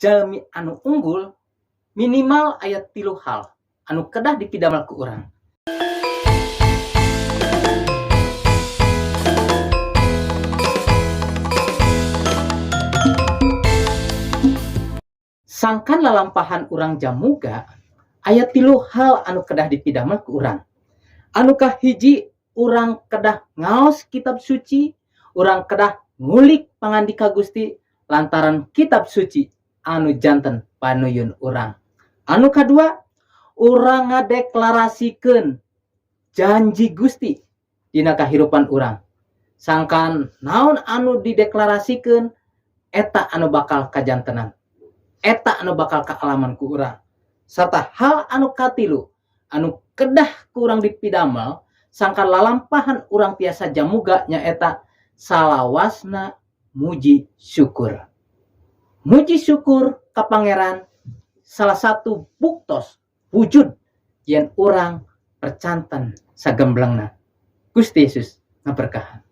jalmi anu unggul minimal aya 3 hal anu kedah dipidamel ku urang. Sangkan lalampahan urang jamuga aya 3 hal anu kedah dipidamel ku urang. Anu kahiji, urang kedah ngaos kitab suci, urang kedah ngulik pangandika Gusti lantaran kitab suci anu janten panuyun urang. Anu kadua, urang ngadeklarasikeun janji Gusti dina kahirupan urang. Sangkan naon anu dideklarasikeun eta anu bakal kajantenan. Eta anu bakal kaalaman ku urang. Sarta hal anu katilu anu kedah ku urang dipidamel sangkan lalampahan urang tiasa jamuga nyaeta salawasna muji syukur. Muji syukur ka Pangeran salah satu buktos wujud yen urang percanten sagemblengna. Gusti Yesus ngaberkahan.